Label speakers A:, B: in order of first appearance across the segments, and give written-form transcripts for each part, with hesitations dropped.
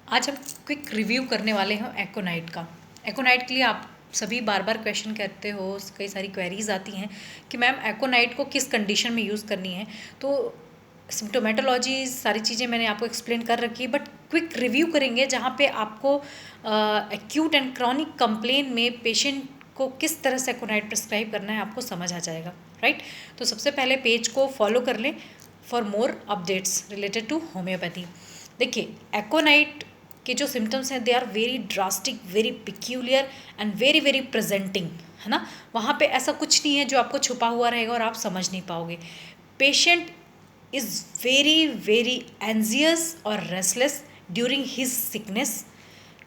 A: आज हम quick review करने वाले हैं एकोनाइट का। एकोनाइट के लिए आप सभी बार बार क्वेश्चन करते हो, कई सारी क्वेरीज आती हैं कि मैम एकोनाइट को किस कंडीशन में यूज़ करनी है। तो सिम्टोमेटोलॉजी सारी चीज़ें मैंने आपको एक्सप्लेन कर रखी है, बट क्विक रिव्यू करेंगे जहाँ पे आपको एक्यूट एंड क्रॉनिक कंप्लेन में पेशेंट को किस तरह से एकोनाइट प्रिस्क्राइब करना है आपको समझ आ जाएगा, राइट। तो सबसे पहले पेज को फॉलो कर लें for more updates related to homoeopathy. देखिए, एकोनाइट के जो सिम्टम्स हैं they are very drastic, very peculiar and very very presenting, है ना। वहाँ पे ऐसा कुछ नहीं है जो आपको छुपा हुआ रहेगा और आप समझ नहीं पाओगे। Patient is very very anxious और restless during his sickness.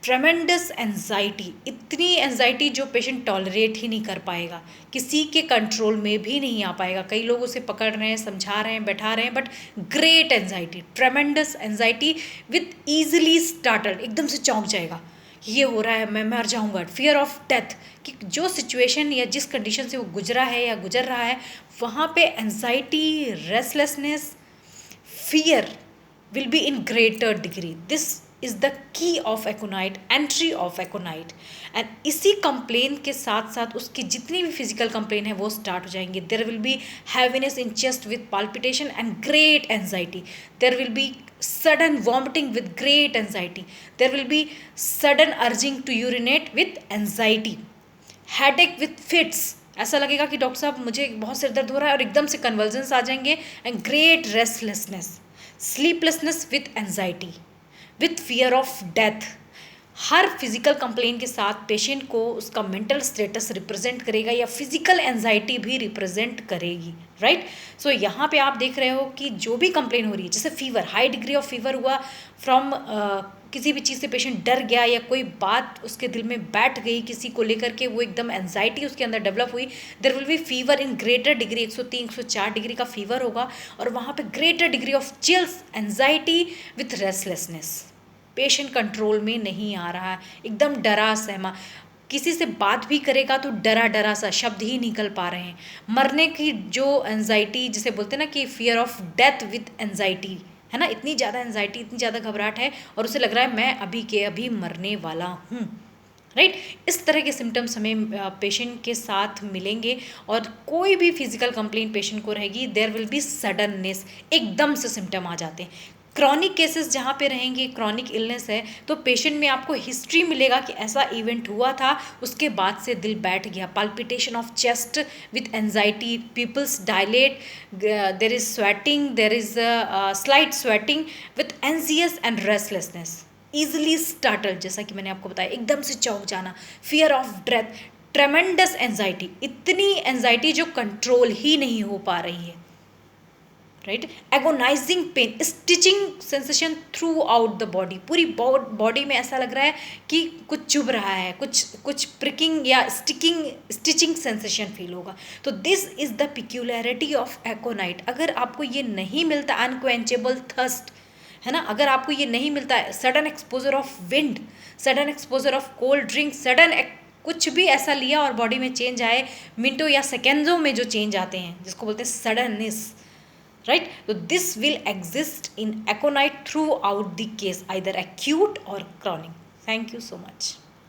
A: ट्रेमेंडस anxiety, इतनी एंजाइटी जो पेशेंट टॉलरेट ही नहीं कर पाएगा, किसी के कंट्रोल में भी नहीं आ पाएगा। कई लोग उसे पकड़ रहे हैं, समझा रहे हैं, बैठा रहे हैं, but great anxiety, tremendous anxiety with easily startled, एकदम से चौंक जाएगा, ये हो रहा है, मैं मर जाऊंगा। फियर ऑफ डेथ, कि जो सिचुएशन या जिस कंडीशन से वो गुजरा है या गुजर रहा है, वहाँ पे anxiety, restlessness, fear will be in greater degree. This is the key of aconite, entry of aconite. And इसी कंप्लेन के साथ साथ उसकी जितनी भी फिजिकल कंप्लेन है वो स्टार्ट हो जाएंगे। There will be heaviness in chest with palpitation and great anxiety. There will be sudden vomiting with great anxiety. There will be sudden urging to urinate with anxiety. Headache with fits, ऐसा लगेगा कि doctor साहब मुझे बहुत सिर दर्द हो रहा है, और एकदम से कन्वर्जन्स आ जाएंगे। And great restlessness, sleeplessness with anxiety, with fear of death. Her physical complain के साथ पेशेंट को उसका मेंटल स्टेटस रिप्रेजेंट करेगा या फिजिकल एंजाइटी भी रिप्रेजेंट करेगी, राइट। सो यहाँ पे आप देख रहे हो कि जो भी कंप्लेन हो रही है, जैसे fever, high degree of fever हुआ फ्रॉम किसी भी चीज़ से पेशेंट डर गया या कोई बात उसके दिल में बैठ गई किसी को लेकर के, वो एकदम एंजाइटी उसके अंदर डेवलप हुई, देर will B fever in greater degree, 103 104 degree का फीवर होगा, और वहाँ पे greater degree of chills, anxiety with restlessness. Patient control में नहीं आ रहा है, एकदम डरा सहमा, किसी से बात भी करेगा तो डरा डरा सा, शब्द ही निकल पा रहे हैं। मरने की जो एंजाइटी, जिसे बोलते हैं ना कि fear of death with anxiety, है ना, इतनी ज़्यादा एंजाइटी, इतनी ज़्यादा घबराहट है, और उसे लग रहा है मैं अभी के अभी मरने वाला हूँ, राइट। इस तरह के सिम्टम्स हमें पेशेंट के साथ मिलेंगे, और कोई भी फिजिकल कंप्लेंट पेशेंट को रहेगी, देयर विल बी सडननेस, एकदम से सिम्टम आ जाते हैं। क्रॉनिक केसेस जहाँ पे रहेंगे, क्रॉनिक इलनेस है, तो पेशेंट में आपको हिस्ट्री मिलेगा कि ऐसा इवेंट हुआ था, उसके बाद से दिल बैठ गया, palpitation of chest with anxiety, pupils dilate, there is sweating, there is slight sweating with anxious and restlessness, easily startle, जैसा कि मैंने आपको बताया, एकदम से चौंक जाना, fear of death, tremendous anxiety, इतनी एंजाइटी जो कंट्रोल ही नहीं हो पा रही है, right. Agonising pain, stitching sensation throughout the body, पूरी बॉडी में ऐसा लग रहा है कि कुछ चुभ रहा है, कुछ प्रिकिंग या स्टिचिंग सेंसेशन फील होगा। तो दिस इज द पिक्यूलैरिटी ऑफ एकोनाइट। अगर आपको ये नहीं मिलता, अनक्वेंचेबल थर्स्ट, है ना, अगर आपको ये नहीं मिलता है, sudden exposure of wind, sudden exposure of cold drink, sudden कुछ भी ऐसा लिया और बॉडी में चेंज आए, मिनटों या सेकेंड्सों में जो चेंज आते हैं, जिसको बोलते हैं suddenness, right. So this will exist in aconite throughout the case, either acute or chronic. Thank you so much.